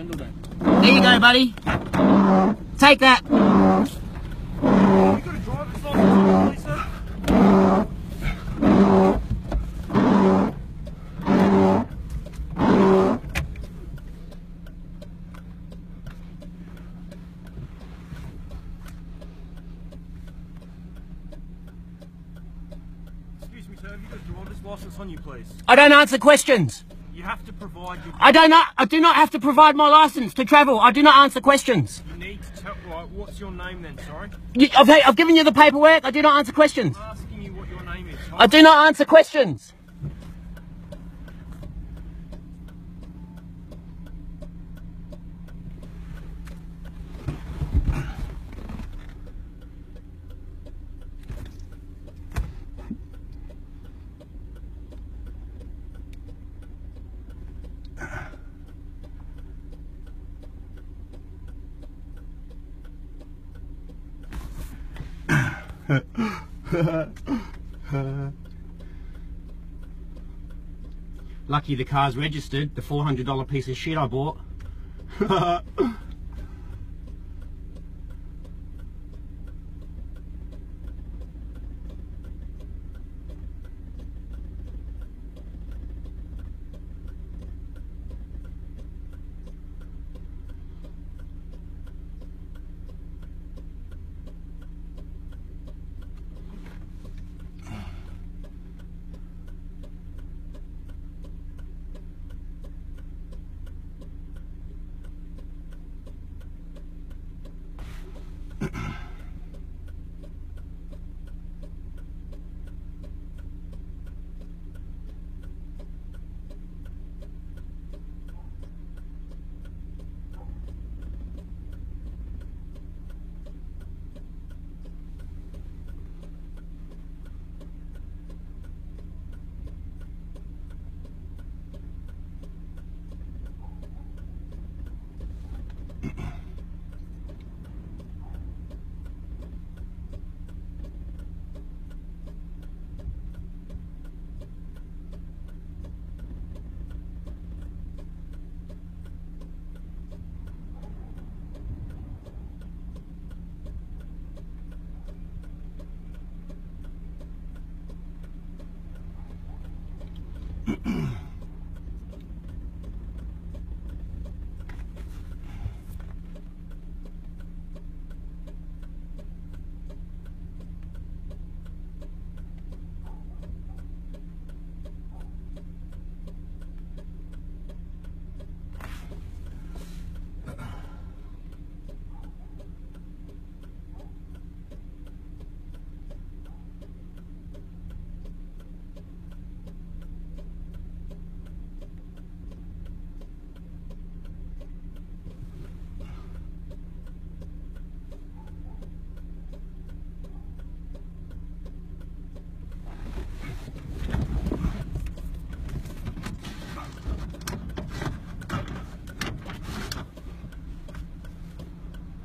window down. There you go, buddy. Take that. You got a driver's license, sir? Excuse me, sir. Have you got a driver's license on you, please? I don't answer questions. You have to provide your... I do not have to provide my license to travel. I do not answer questions. You need to tell... Right, what's your name then, sorry? I've given you the paperwork. I do not answer questions. I'm asking you what your name is. I do not answer questions. Lucky the car's registered, the $400 piece of shit I bought.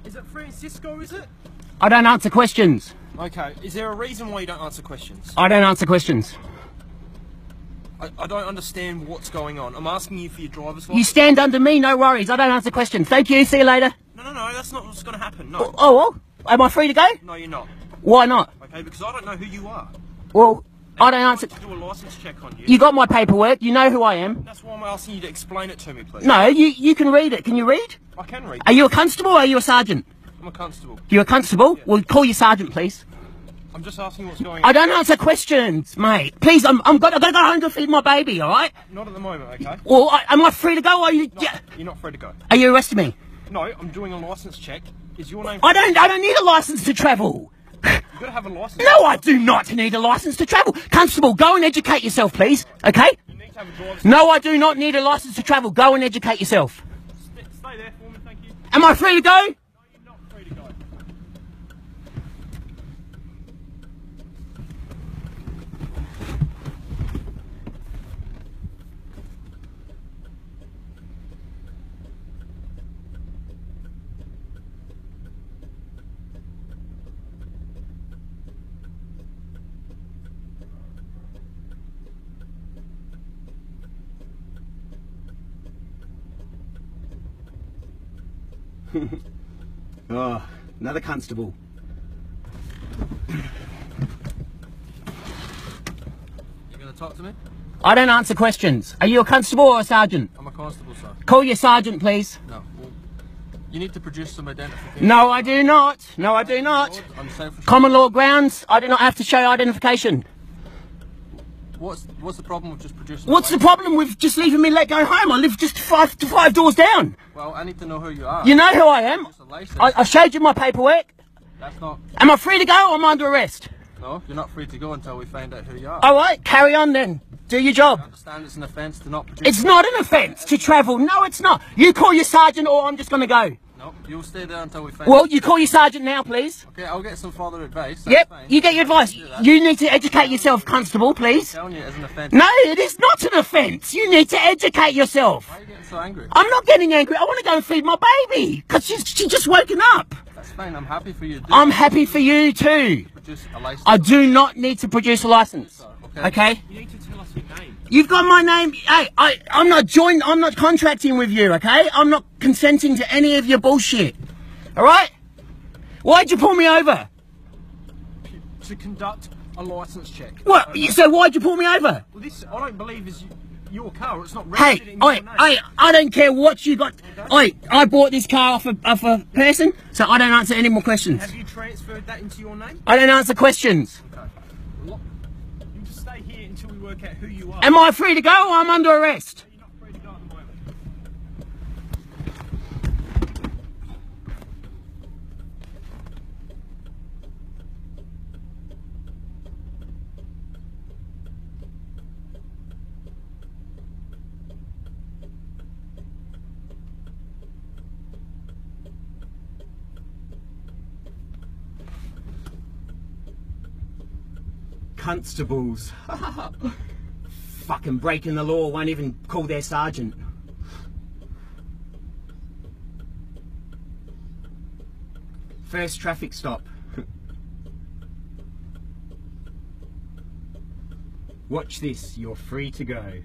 Is it Francisco, is it? I don't answer questions. Okay, is there a reason why you don't answer questions? I don't answer questions. I don't understand what's going on. I'm asking you for your driver's license. You stand under me, no worries. I don't answer questions. Thank you, see you later. No, that's not what's going to happen, no. Oh, well, am I free to go? No, you're not. Why not? Okay, because I don't know who you are. Well, I don't answer... To do a license check on you. You got my paperwork, you know who I am. That's why I'm asking you to explain it to me, please. No, you can read it. Can you read? I can read. Are you a constable or are you a sergeant? I'm a constable. You're a constable? Yeah. Well, call your sergeant, please. I'm just asking what's going on. I don't answer questions, mate. Please, I've got to go home to feed my baby, all right? Not at the moment, okay? Well, am I free to go? Or are you? No, Yeah. you're not free to go. Are you arresting me? No, I'm doing a license check. Is your name? I don't need a license to travel. You've got to have a license. No, I do not need a license to travel. Constable, go and educate yourself, please. Okay? You need to have a driver's No, I do not need a license to travel. Go and educate yourself. Stay there for me, thank you. Am I free to go? No, you're not free to go. Oh, another constable. You gonna talk to me? I don't answer questions. Are you a constable or a sergeant? I'm a constable, sir. Call your sergeant, please. No. Well, you need to produce some identification. No, I do not. No, I do not. I'm safe. Common law grounds, I do not have to show identification. What's the problem with just producing? What's the problem with just leaving me let go home? I live just five doors down. Well, I need to know who you are. You know who I am. I showed you my paperwork. That's not. Am I free to go or am I under arrest? No, you're not free to go until we find out who you are. All right, carry on then. Do your job. I understand it's an offence to not produce. It's not an offence to travel. No, it's not. You call your sergeant or I'm just going to go. No, you'll stay there until we find. Well, you call your sergeant now, please. Okay, I'll get some further advice. Yep, Fine. you get your advice. You need to educate yourself, constable, please. I'm telling you, it's an offence. No, it is not an offence. You need to educate yourself. Why are you getting so angry? I'm not getting angry. I want to go and feed my baby because she's just woken up. That's fine. I'm happy for you. I'm happy for you too. Produce a license. I do not need to produce a license. Okay? You need to tell us your name. You've got my name. Hey, I'm not contracting with you, okay? I'm not consenting to any of your bullshit. Alright? Why'd you pull me over? To conduct a license check. What? So why'd you pull me over? Well, this I don't believe is your car. It's not registered in your name. I don't care what you got. I bought this car off a person, so I don't answer any more questions. Have you transferred that into your name? I don't answer questions. Okay. You just stay here until we work out who you are. Am I free to go or I'm under arrest? You're not free to go at the moment. Constables. Fucking breaking the law, won't even call their sergeant. First traffic stop. Watch this, you're free to go.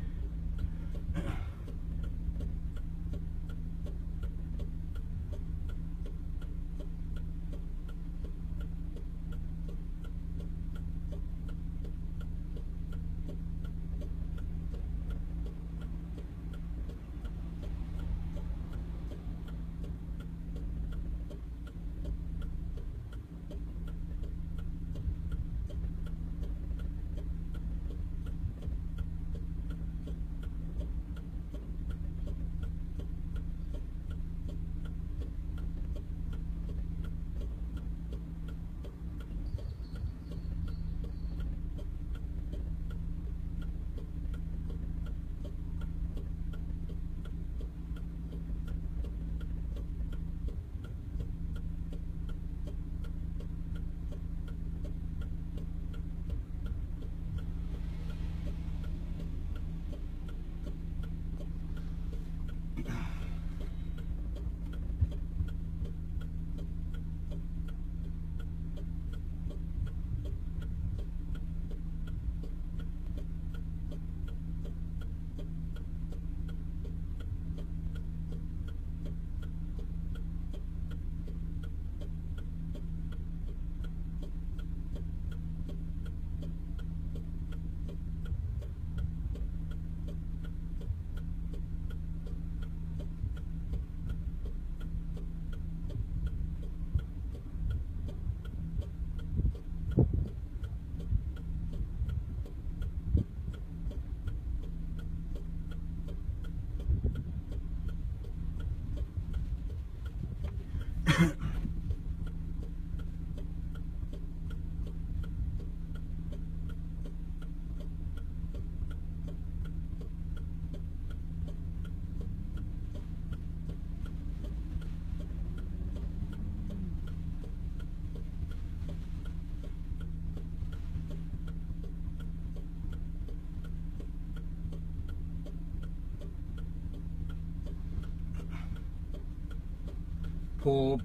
Poor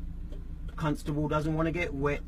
constable doesn't want to get wet.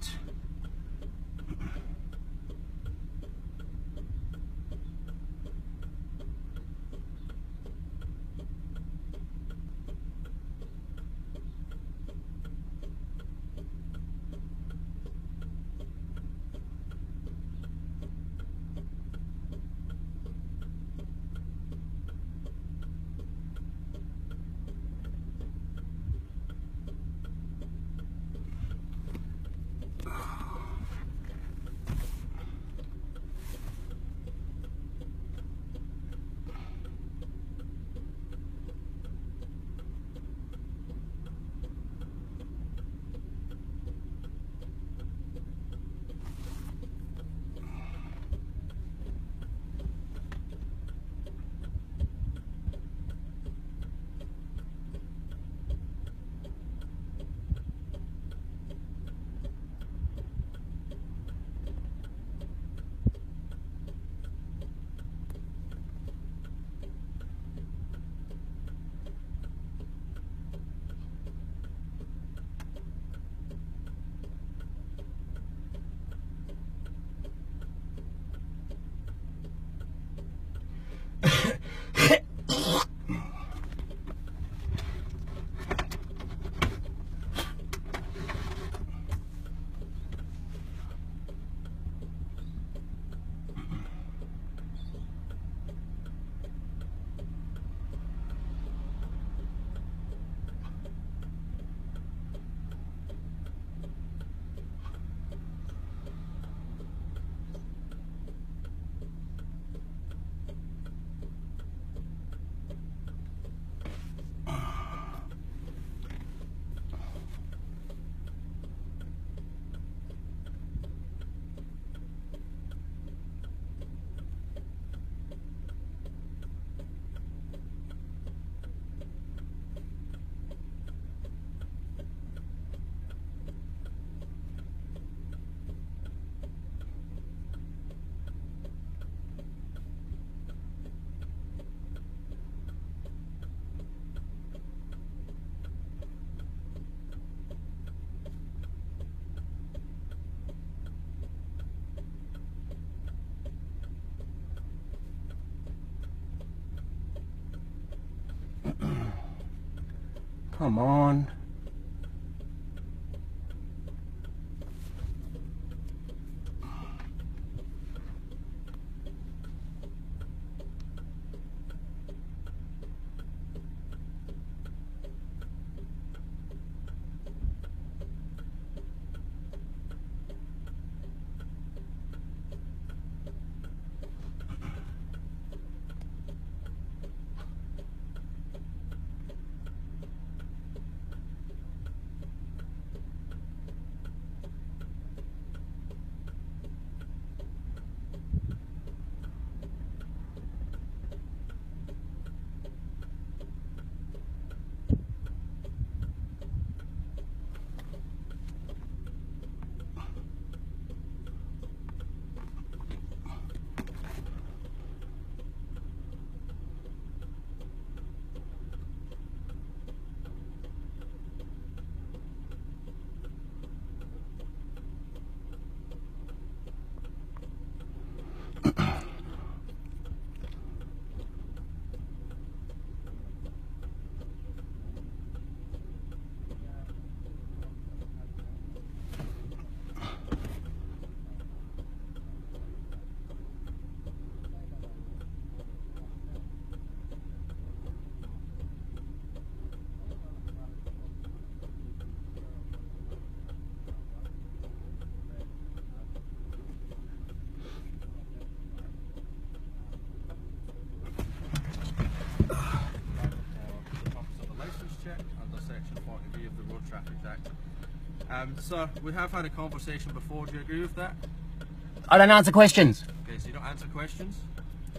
Come on. Sir, we have had a conversation before. Do you agree with that? I don't answer questions. Okay, so you don't answer questions?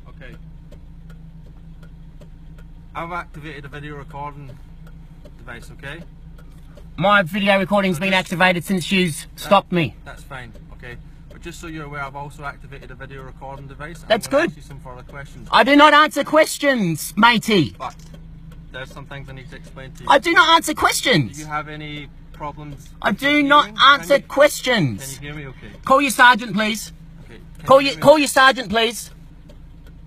Okay. I've activated a video recording device, okay? My video recording's been activated since you stopped me. That's fine, okay? But just so you're aware, I've also activated a video recording device. That's I'm gonna good. ask you some further questions. I do not answer questions, matey. But there's some things I need to explain to you. I do not answer questions. Do you have any problems? I do not answer questions. Can you hear me okay? Call your sergeant, please. Okay. Call your sergeant, please.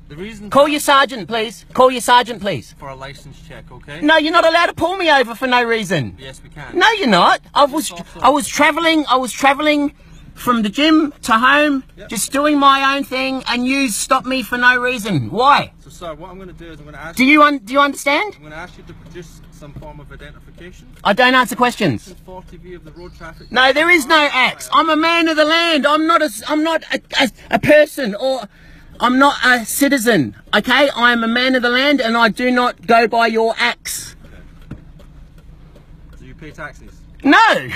The reason Call your sergeant, please. Call your sergeant, please. for a license check, okay? No, you're not allowed to pull me over for no reason. Yes, we can. No, you're not. I was traveling from the gym to home, just doing my own thing, and you stopped me for no reason. Why? So, sir, what I'm going to do is I'm going to ask Do you understand? I'm going to ask you to produce some form of identification. I don't answer questions. 40V of the road traffic. No, there is no acts. I'm a man of the land. I'm not a person, or I'm not a citizen. Okay, I am a man of the land, and I do not go by your acts. Okay. So you pay taxes? No,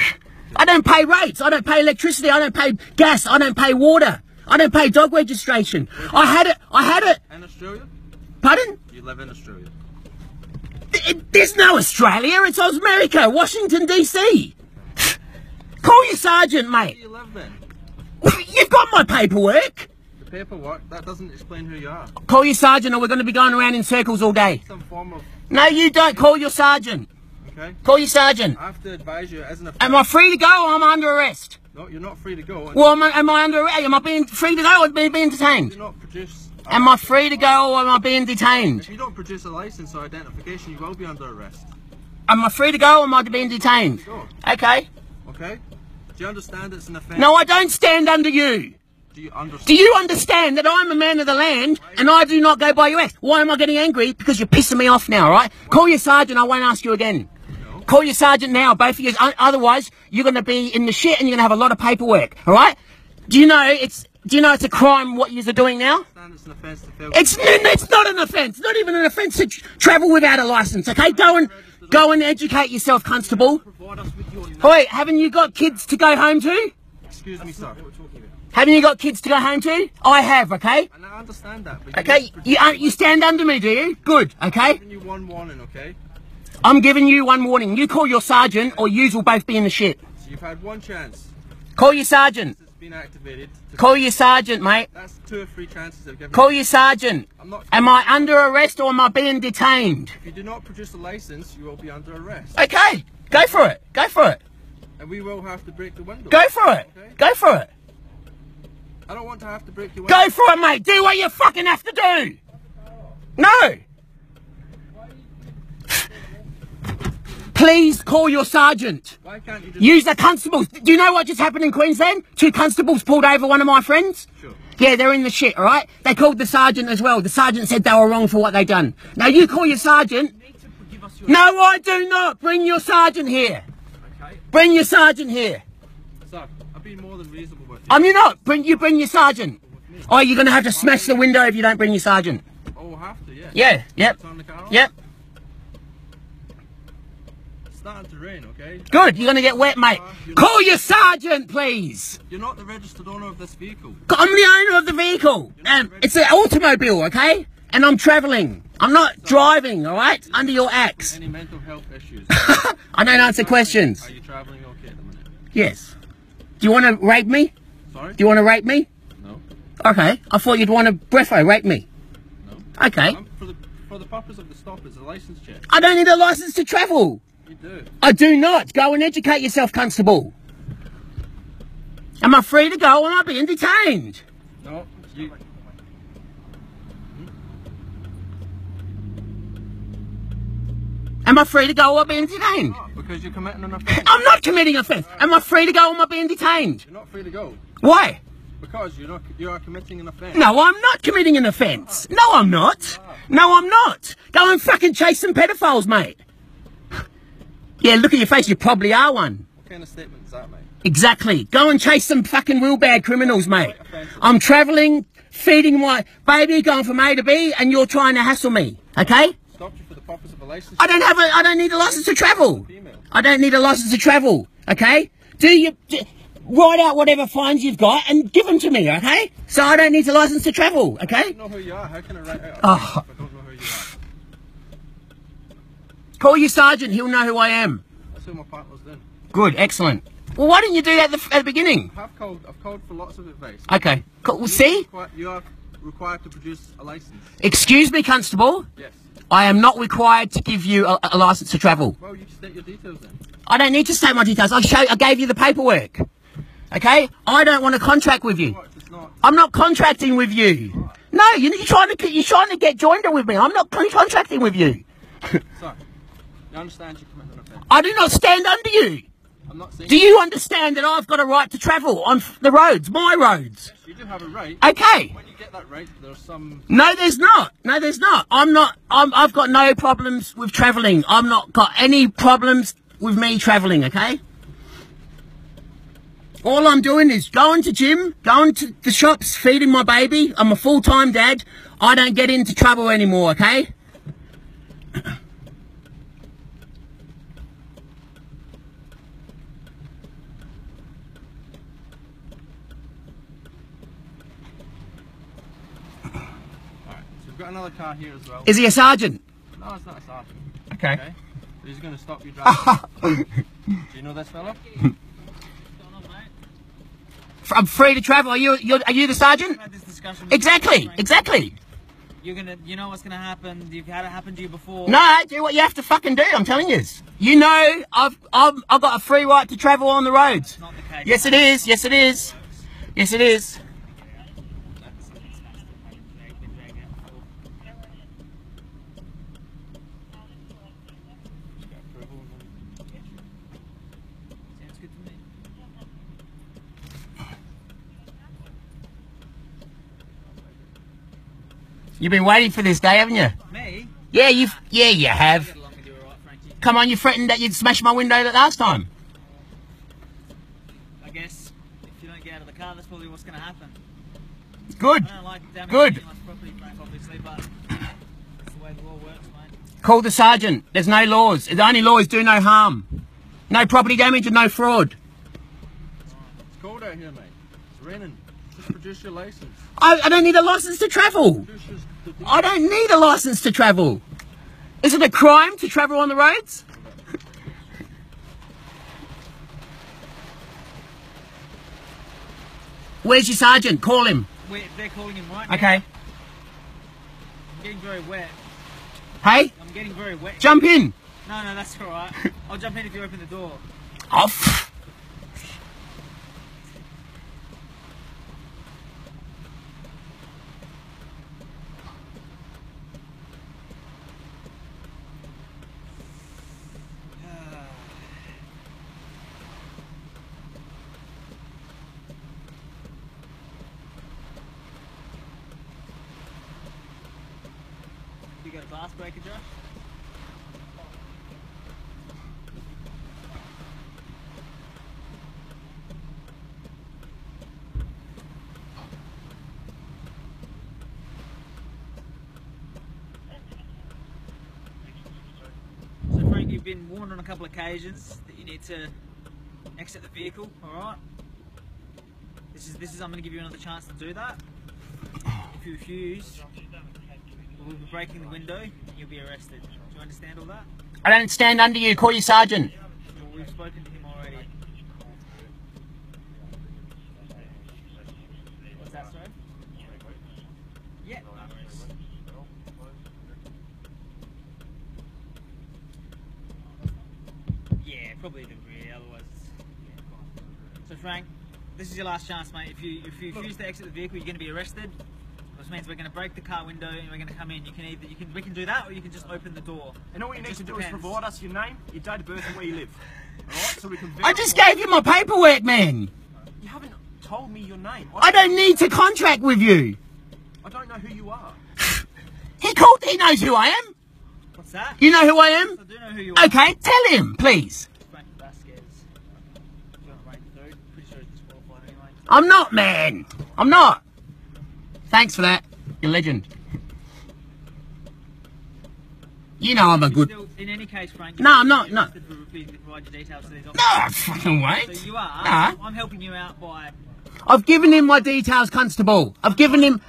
I don't pay rates. I don't pay electricity. I don't pay gas. I don't pay water. I don't pay dog registration. I had it. In Australia? Pardon? You live in Australia? There's no Australia. It's America, Washington DC. Call your sergeant, Where mate. do you live then? You've got my paperwork. The paperwork, that doesn't explain who you are. Call your sergeant, or we're going to be going around in circles all day. Some form of... No, you don't. Call your sergeant. Okay? Call your sergeant. I have to advise you, it isn't a... Am I free to go, or am I under arrest? No, you're not free to go. Well, am I under arrest? Am I being free to go, or being detained? Do not produce... Am I free to go, or am I being detained? If you don't produce a license or identification, you will be under arrest. Am I free to go, or am I being detained? Go. Okay. Okay? Do you understand it's an offence? No, I don't stand under you. Do you understand? Do you understand that I'm a man of the land and I do not go by your acts? Why am I getting angry? Because you're pissing me off now, right? Call your sergeant, I won't ask you again. No. Call your sergeant now, both of you. Otherwise, you're going to be in the shit and you're going to have a lot of paperwork, all right? Do you know it's a crime what you're doing now? It's an offence to fail. It's not an offence. Not even an offence to travel without a licence, okay? Go and educate yourself, constable. Provide us with your... Wait, haven't you got kids to go home to? Excuse me, sir. What we're talking about. Haven't you got kids to go home to? I have, okay? And I understand that, but Okay, you stand under me, do you? Good, okay? I'm giving you one warning, okay? I'm giving you one warning. You call your sergeant, or yous will both be in the shit. So you've had one chance. Call your sergeant. It's been activated. Call your sergeant, mate. That's 2 or 3 chances I've given Call you. your sergeant. I'm not... Am I under arrest, or am I being detained? If you do not produce a license, you will be under arrest. Okay, go for it. Go for it. And we will have to break the window. Go for it. Okay? Go for it. I don't want to have to break your window. Go for it, mate. Do what you fucking have to do. No. Please call your sergeant. Why can't you just... Use the constables. Do you know what just happened in Queensland? 2 constables pulled over one of my friends. Sure. Yeah, they're in the shit, all right? They called the sergeant as well. The sergeant said they were wrong for what they done. Now you call your sergeant. You need to give us your... No, I do not. Bring your sergeant here. Okay. Bring your sergeant here. Sir, I've been more than reasonable with you. You not. Bring your sergeant. Oh, you're going to have to smash the window if you don't bring your sergeant. Oh, we'll have to, yeah. Yeah, yep. Turn the car on? Yep. It's starting to rain, okay? Good, you're going to get wet, mate. Call your sergeant, please. You're not the registered owner of this vehicle. I'm the owner of the vehicle. It's an automobile, okay? And I'm travelling. I'm not driving, all right? Under your axe. Any mental health issues? I don't answer questions. Are you travelling okay at the minute? Yes. Do you want to rape me? Sorry? Do you want to rape me? No. Okay. I thought you'd want to breatho rape me. No. Okay. For the purpose of the stop, it's a license check. I don't need a license to travel. You do. I do not. Go and educate yourself, constable. Am I free to go or am I being detained? No. You... Am I free to go or am I being detained? No, because you're committing an offence. I'm not committing an offence. Am I free to go or am I being detained? You're not free to go. Why? Because you are committing an offence. No, I'm not committing an offence. No, I'm not. No, I'm not. Go and fucking chase some pedophiles, mate. Yeah, look at your face. You probably are one. What kind of statement is that, mate? Exactly. Go and chase some fucking real bad criminals, mate. I'm travelling, feeding my baby, going from A to B, and you're trying to hassle me. Okay? Stopped you for the purpose of a license. I don't need a license to travel. I don't need a license to travel. Okay? Write out whatever fines you've got and give them to me, okay? So I don't need a license to travel, okay? I don't know who you are. How can I write out a Oh. fine if I don't know who you are? Call your sergeant, he'll know who I am. That's who my partner's doing. Good, excellent. Well, why didn't you do that at the beginning? I've called for lots of advice. Okay, cool. Well, see? You are required to produce a license. Excuse me, constable. Yes. I am not required to give you a license to travel. Well, you can state your details then. I don't need to state my details. I gave you the paperwork. Okay? I don't want to contract with you. It's not. I'm not contracting with you. No, you're trying to get joined with me. I'm not contracting with you. Sorry. You understand you're committing an offence? I do not stand under you. I'm not saying... Do you understand that I've got a right to travel on the roads, my roads? Yes, you do have a right. Okay. When you get that right, there's some... No, there's not. No, there's not. I've got no problems with travelling. I've not got any problems with me travelling, okay? All I'm doing is going to gym, going to the shops, feeding my baby. I'm a full-time dad. I don't get into trouble anymore, okay? We've got another car here as well. Is he a sergeant? No, it's not a sergeant. Okay. He's going to stop you driving. Do you know this fella? I'm free to travel. Are you the sergeant? Had this discussion Exactly. Exactly. You know what's gonna happen. You've had it happen to you before. No, do what you have to fucking do. I'm telling you. You know, I've got a free right to travel on the roads. That's not the case. Yes, it is. Yes, it is. Yes, it is. Sounds good to me. You've been waiting for this day, haven't you? Me? Yeah, you have. Get along with you all right, Frankie. Come on, you threatened that you'd smash my window the last time. I guess if you don't get out of the car, that's probably what's gonna happen. Good. I don't like damaging Good. anyone's property, Frank, obviously, but that's the way the law works, mate. Call the sergeant. There's no laws. The only law is do no harm. No property damage and no fraud. It's cold out here, mate. It's raining. Just produce your license. I don't need a license to travel. I don't need a license to travel. Is it a crime to travel on the roads? Where's your sergeant? Call him. They're calling him right now. Okay. I'm getting very wet. Hey, I'm getting very wet. jump in. No, that's alright. I'll jump in if you open the door. Off. glass breaker, Josh? So Frank, you've been warned on a couple of occasions that you need to exit the vehicle, alright? This is I'm going to give you another chance to do that. If you refuse, we'll be breaking the window and you'll be arrested. Do you understand all that? I don't stand under you. Call your sergeant. Well, we've spoken to him already. What's that, sorry? Yeah. Yeah, probably the rear, otherwise yeah, fine. So Frank, this is your last chance, mate. If you refuse to exit the vehicle, you're going to be arrested. Which means we're going to break the car window and we're going to come in. We can do that, or you can just open the door. And all you need to do is provide us your name, your date of birth, and where you live. Alright, so we can. I just gave you my paperwork, man. You haven't told me your name. I don't need to contract with you. I don't know who you are. He knows who I am. What's that? You know who I am? I do know who you are. Okay, tell him, please. Frank Vazquez. Do you want to rank third? Pretty sure he's disqualified anyway. I'm not, man. I'm not. Thanks for that. You're a legend. You know I'm a good... Still, in any case, Frank... No, I'm not, no. For refusing to provide your details to these No, officers. fucking wait. So you are. Nah. I'm helping you out by... I've given him my details, constable. I've given him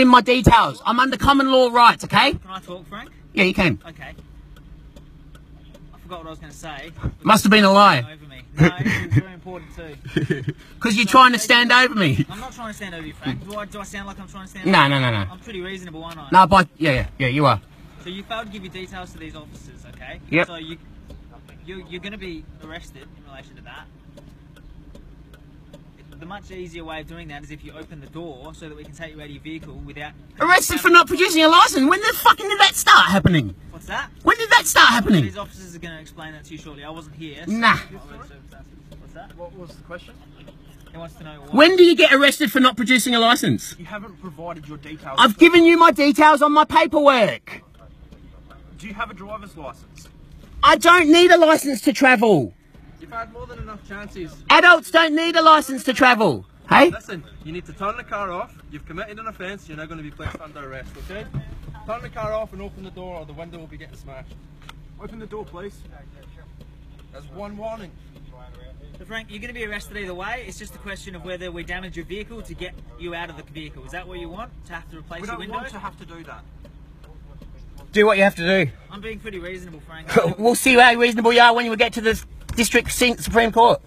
my details. I'm under common law rights, okay? Can I talk, Frank? Yeah, you can. Okay. I forgot what I was going to say. Must have been a lie. Over me. No, it's very important too. Because you're trying to stand over me. I'm not trying to stand over you, Frank. Do I sound like I'm trying to stand No, over no, you? no, no. I'm pretty reasonable, aren't I? No, but yeah, you are. So you failed to give your details to these officers, okay? Yep. So you're going to be arrested in relation to that. The much easier way of doing that is if you open the door so that we can take you out of your vehicle without... Arrested for not producing a license? When the fucking did that start happening? What's that? When did that start happening? These officers are going to explain that to you shortly. I wasn't here. So Nah. What's that? What was the question? He wants to know why. When do you get arrested for not producing a license? You haven't provided your details. I've given you my details on my paperwork. Do you have a driver's license? I don't need a license to travel. You've had more than enough chances. Adults don't need a license to travel. Hey? Listen, you need to turn the car off. You've committed an offence. You're now going to be placed under arrest, okay? Turn the car off and open the door or the window will be getting smashed. Open the door, please. There's one warning. So Frank, you're going to be arrested either way. It's just a question of whether we damage your vehicle to get you out of the vehicle. Is that what you want? To have to replace We the don't window? want to have to do that. Do what you have to do. I'm being pretty reasonable, Frank. We'll see how reasonable you are when we get to the District Supreme Court.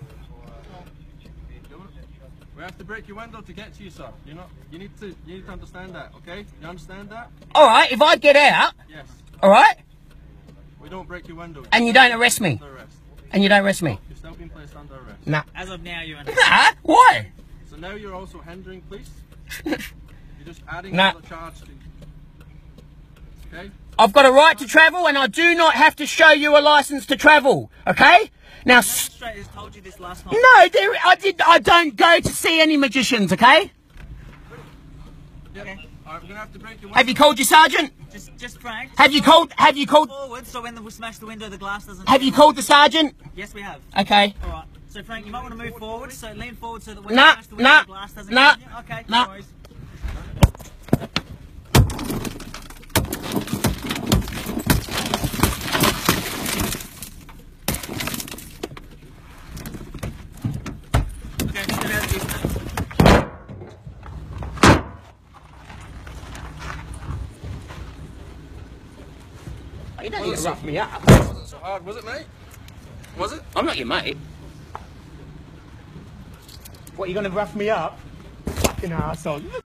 We have to break your window to get to you, sir. You need to understand that, okay? You understand that? Alright, if I get out, Yes. alright, We don't break your window. and you don't arrest me. Under arrest. And you don't arrest me. You're still being placed under arrest. Nah. As of now, you're under... Nah, why? So now you're also hindering police. You're just adding Nah. another charge to... Okay? I've got a right to travel and I do not have to show you a license to travel, okay? Now, The magistrate has told you this last night. no, I don't go to see any magicians, okay? Yep. Okay. Alright, we're gonna have to break your window. Have you called your sergeant? Just Frank. Have you called, Forward, so when we smash the window, the glass doesn't... have you called the sergeant? Yes, we have. Okay. Alright. So Frank, you might want to move forward, so lean forward so that when Nah, you smash the window, nah, the glass doesn't... nah, get you. Okay, nah. no worries. Okay, step out of the vehicle. You don't need to rough me up. Wasn't so hard, was it, mate? Was it? I'm not your mate. What, you gonna rough me up? Fucking arsehole.